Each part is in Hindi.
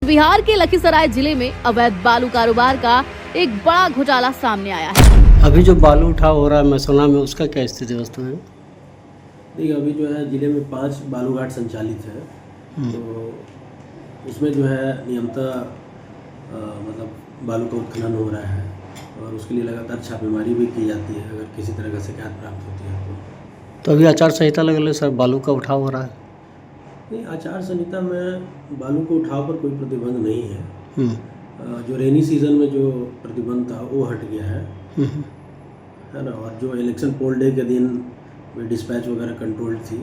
बिहार के लखीसराय जिले में अवैध बालू कारोबार का एक बड़ा घोटाला सामने आया है। अभी जो बालू उठाव हो रहा है मैसोना में, उसका क्या स्थिति वस्तु है? देखिए, अभी जो है जिले में 5 बालू घाट संचालित है। तो उसमें जो है नियमतः मतलब बालू का उत्खनन हो रहा है और उसके लिए लगातार छापेमारी भी की जाती है अगर किसी तरह का शिकायत प्राप्त होती है तो अभी आचार संहिता लगल सर, बालू का उठाव हो रहा है? नहीं, आचार संहिता में बालू के उठाव पर कोई प्रतिबंध नहीं है। जो रेनी सीजन में जो प्रतिबंध था वो हट गया है ना। और जो इलेक्शन पोल डे के दिन में डिस्पैच वगैरह कंट्रोल थी,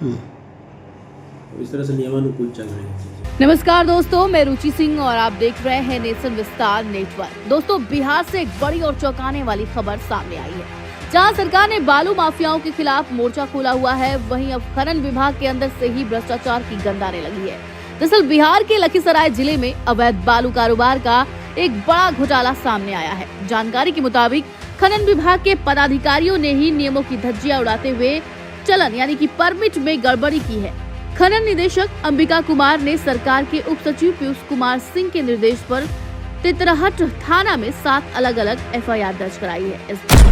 तो इस तरह से नियमानुकूल चल रही है चीजें। नमस्कार दोस्तों, मैं रुचि सिंह और आप देख रहे हैं नेशन विस्तार नेटवर्क। दोस्तों, बिहार से एक बड़ी और चौंकाने वाली खबर सामने आई है। जहां सरकार ने बालू माफियाओं के खिलाफ मोर्चा खोला हुआ है, वहीं अब खनन विभाग के अंदर से ही भ्रष्टाचार की गंध आने लगी है। दरअसल बिहार के लखीसराय जिले में अवैध बालू कारोबार का एक बड़ा घोटाला सामने आया है। जानकारी के मुताबिक खनन विभाग के पदाधिकारियों ने ही नियमों की धज्जियां उड़ाते हुए चलन यानी कि परमिट में गड़बड़ी की है। खनन निदेशक अंबिका कुमार ने सरकार के उप सचिव पीयूष कुमार सिंह के निर्देश पर तितरहट थाना में 7 अलग अलग FIR दर्ज कराई है। इस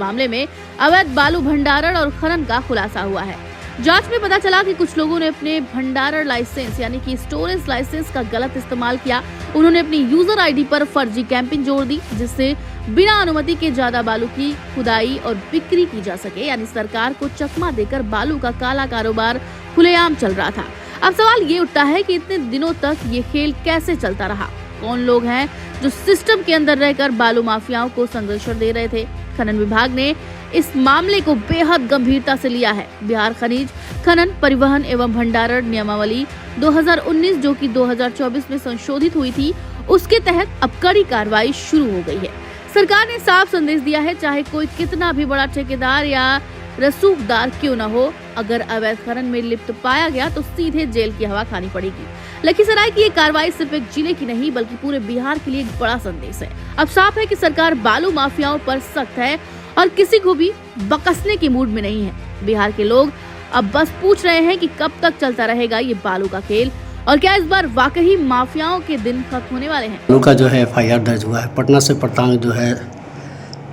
मामले में अवैध बालू भंडारण और खनन का खुलासा हुआ है। जांच में पता चला कि कुछ लोगों ने अपने भंडारण लाइसेंस यानी कि स्टोरेज लाइसेंस का गलत इस्तेमाल किया। उन्होंने अपनी यूजर ID पर फर्जी कैंपिंग जोड़ दी, जिससे बिना अनुमति के ज्यादा बालू की खुदाई और बिक्री की जा सके, यानी सरकार को चकमा देकर बालू का काला कारोबार खुलेआम चल रहा था। अब सवाल ये उठता है कि इतने दिनों तक ये खेल कैसे चलता रहा? कौन लोग हैं जो सिस्टम के अंदर रहकर बालू माफियाओं को संरक्षण दे रहे थे? खनन विभाग ने इस मामले को बेहद गंभीरता से लिया है। बिहार खनिज खनन परिवहन एवं भंडारण नियमावली 2019 जो कि 2024 में संशोधित हुई थी, उसके तहत अब कड़ी कार्रवाई शुरू हो गई है। सरकार ने साफ संदेश दिया है, चाहे कोई कितना भी बड़ा ठेकेदार या रसूखदार क्यों न हो, अगर अवैध खनन में लिप्त पाया गया तो सीधे जेल की हवा खानी पड़ेगी। लखीसराय की ये कार्रवाई सिर्फ एक जिले की नहीं बल्कि पूरे बिहार के लिए एक बड़ा संदेश है। अब साफ है कि सरकार बालू माफियाओं पर सख्त है और किसी को भी बकसने की मूड में नहीं है। बिहार के लोग अब बस पूछ रहे हैं कि कब तक चलता रहेगा ये बालू का खेल, और क्या इस बार वाकई माफियाओं के दिन खत्म होने वाले हैं? बालू का जो है FIR दर्ज हुआ है। पटना से प्रतांग जो है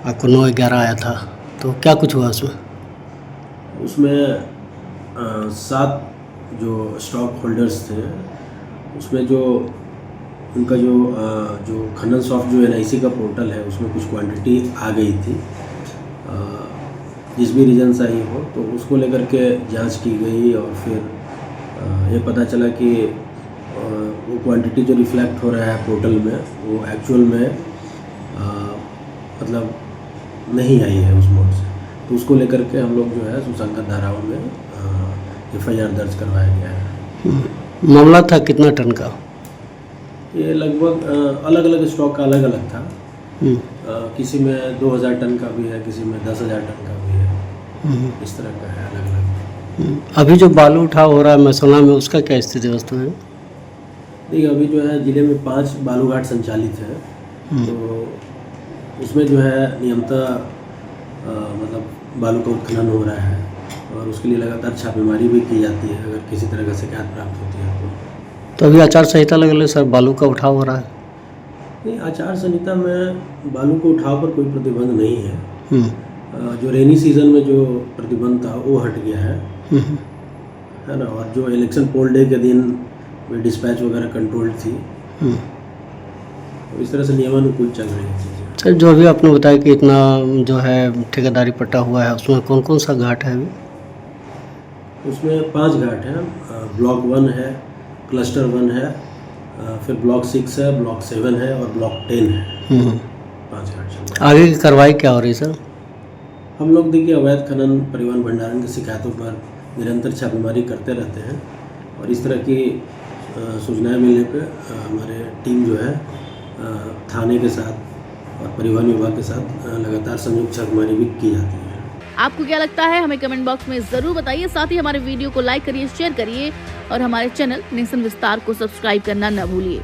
आपको 9/11 आया था, तो क्या कुछ हुआ उसमें 7 जो स्टॉक होल्डर्स थे, उसमें जो उनका जो खनन सॉफ्ट जो NIC का पोर्टल है, उसमें कुछ क्वांटिटी आ गई थी। जिस भी रीजन से आई हो, तो उसको लेकर के जांच की गई और फिर ये पता चला कि वो क्वांटिटी जो रिफ्लेक्ट हो रहा है पोर्टल में, वो एक्चुअल में मतलब नहीं आई है उस मोड से। तो उसको लेकर के हम लोग जो है सुसंगत धाराओं में FIR दर्ज करवाया गया है। मामला था कितना टन का? ये लगभग अलग अलग स्टॉक का अलग अलग था। किसी में 2000 टन का भी है, किसी में 10,000 टन का भी है। इस तरह का है, अलग अलग। अभी जो बालू उठाव हो रहा है मैसोना में, उसका क्या स्थिति वस्तु है? देखिए, अभी जो है जिले में 5 बालू घाट संचालित है। तो उसमें जो है नियमतः मतलब बालू का उत्खनन हो रहा है और उसके लिए लगातार छापेमारी भी की जाती है अगर किसी तरह का शिकायत प्राप्त होती है तो अभी आचार संहिता लगल सर, बालू का उठाव हो रहा है? नहीं, आचार संहिता में बालू के उठाव पर कोई प्रतिबंध नहीं है। जो रेनी सीजन में जो प्रतिबंध था वो हट गया है ना। और जो इलेक्शन पोल डे के दिन में डिस्पैच वगैरह कंट्रोल थी, तो इस तरह से नियमानुकूल चल रही है चीज़ें। सर, जो अभी आपने बताया कि इतना जो है ठेकेदारी पट्टा हुआ है, उसमें कौन कौन सा घाट है अभी? उसमें 5 घाट हैं। ब्लॉक 1 है, क्लस्टर 1 है, फिर ब्लॉक 6 है, ब्लॉक 7 है और ब्लॉक 10 है। 5 घाट। आगे की कार्रवाई क्या हो रही सर? हम लोग देखिए अवैध खनन परिवहन भंडारण की शिकायतों पर निरंतर छापेमारी करते रहते हैं और इस तरह की सूचनाएं मिलने पर हमारे टीम जो है थाने के साथ और परिवहन विभाग के साथ लगातार संयुक्त छापेमारी भी की जाती है। आपको क्या लगता है, हमें कमेंट बॉक्स में जरूर बताइए। साथ ही हमारे वीडियो को लाइक करिए, शेयर करिए और हमारे चैनल नेशन विस्तार को सब्सक्राइब करना न भूलिए।